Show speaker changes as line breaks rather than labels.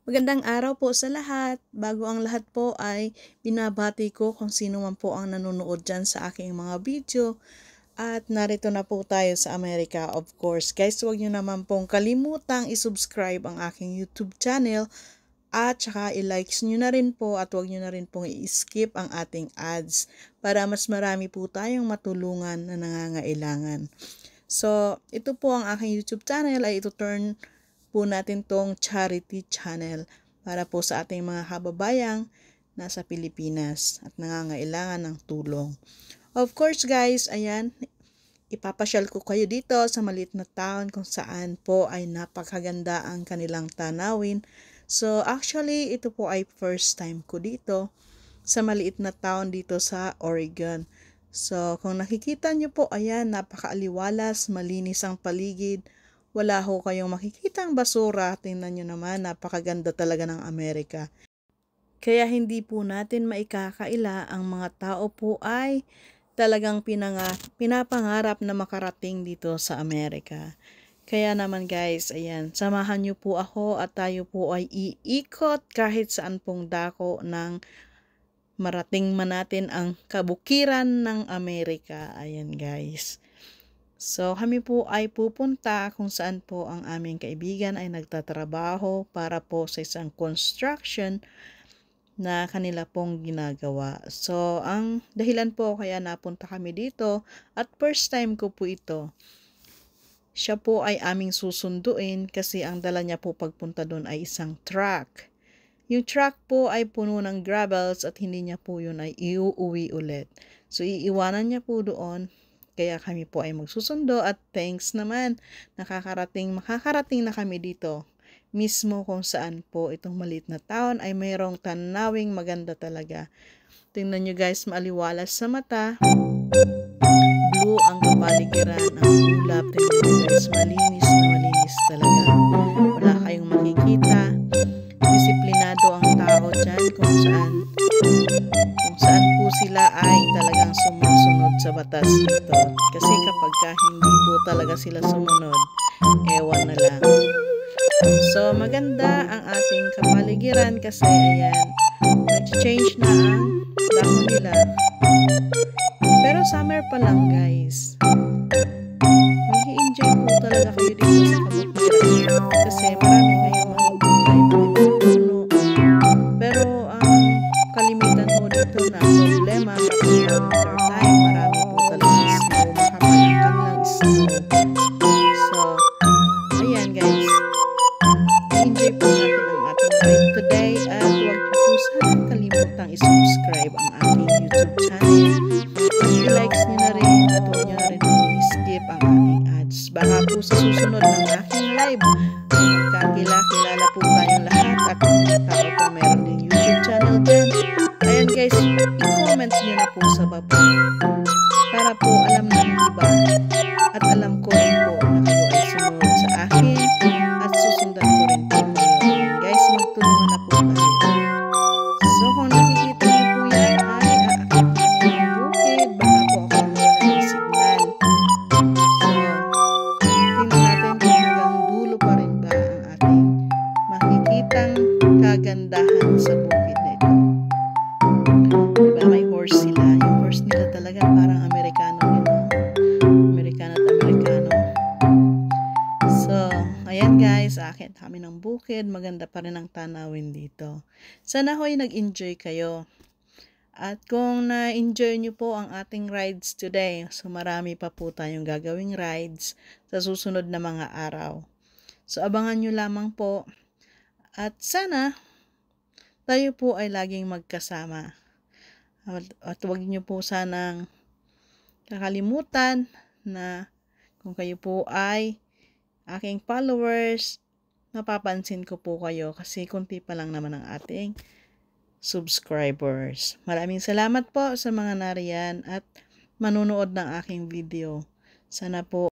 Magandang araw po sa lahat. Bago ang lahat po ay binabati ko kung sino man po ang nanonood dyan sa aking mga video. At narito na po tayo sa Amerika, of course. Guys, huwag nyo naman pong kalimutang isubscribe ang aking YouTube channel. At saka i-likes nyo na rin po at huwag nyo na rin pong i-skip ang ating ads para mas marami po tayong matulungan na nangangailangan. So, ito po ang aking YouTube channel ay ito-turn po natin tong charity channel para po sa ating mga kababayang nasa Pilipinas at nangangailangan ng tulong. Of course guys, ayan, ipapasyal ko kayo dito sa maliit na town kung saan po ay napakaganda ang kanilang tanawin. So actually, ito po ay first time ko dito sa maliit na town dito sa Oregon. So kung nakikita nyo po, ayan, napakaaliwalas, malinis ang paligid. Wala ho kayong makikitang basura. Tingnan nyo naman, napakaganda talaga ng Amerika. Kaya hindi po natin maikakaila, ang mga tao po ay talagang pinapangarap na makarating dito sa Amerika. Kaya naman guys, ayan, samahan nyo po ako at tayo po ay iikot kahit saan pong dako ng marating man natin ang kabukiran ng Amerika. Ayan guys. So, kami po ay pupunta kung saan po ang aming kaibigan ay nagtatrabaho para po sa isang construction na kanila pong ginagawa. So, ang dahilan po kaya napunta kami dito at first time ko po ito. Siya po ay aming susunduin kasi ang dala niya po pagpunta doon ay isang truck. Yung truck po ay puno ng gravels at hindi niya po yun ay iuuwi ulit. So, iiwanan niya po doon. Kaya kami po ay magsusundo at thanks naman, makakarating na kami dito. Mismo kung saan po itong maliit na town ay mayroong tanawing maganda talaga. Tingnan nyo guys, maaliwalas sa mata. Blue ang kapaligiran, ang ulap. Tingnan nyo guys, malinis talaga. Wala kayong makikita. Disiplinado ang tao dyan kung saan po sila ay talagang sumusunod sa batas dito. Kasi kapag hindi po talaga sila sumunod, ewan na lang. So, maganda ang ating kapaligiran kasi ayan, nag-change na ang dahon nila. Pero summer pa lang guys. Mag-i-enjoy po talaga kayo dito sa kabukiran. Kasi marami ngayong makikita puno. Pero ang kalimitan po dito na problema kapag winter time, marami po talaga snow, makakalangkan lang snow. So, ayan guys, i-enjoy po natin ang ating ride today at huwag niyo po sanang kalimutang i-subscribe ang ating YouTube channel. I-likes niyo na rin at huwag niyo na rin i-skip ang ating ads. Baka po sa susunod ng aking live, magkakilala po tayong lahat at ang mga tao po meron din YouTube channel din. Ayan guys, i-comment nyo na po sa baba para po alam ng iba at alam ko rin po na kayo ay sumunod sa akin at susundan ko rin po kayo. Ayan guys, magtulungan na po tayo. So kung nakikita niyo po yan ay aakyat namin ang bukid. Baka po ako nawala ng signal. So, tingnan natin kung hanggang dulo pa rin ba ang ating makikitang kagandahan sa bukid na ito. Diba may horse sila? Yung horse nila talaga parang Amerikano din. Amerikano at Amerikano. So, ayan guys, aakyat kami ng bukid. Maganda pa rin ang tanawin dito. Sana ho'y nag-enjoy kayo. At kung na-enjoy nyo po ang ating rides today, so marami pa po tayong gagawing rides sa susunod na mga araw. So, abangan nyo lamang po. At sana, tayo po ay laging magkasama. At huwag nyo po sanang kakalimutan na kung kayo po ay aking followers, mapapansin ko po kayo kasi kunti pa lang naman ang ating subscribers. Maraming salamat po sa mga nariyan at manunood ng aking video. Sana po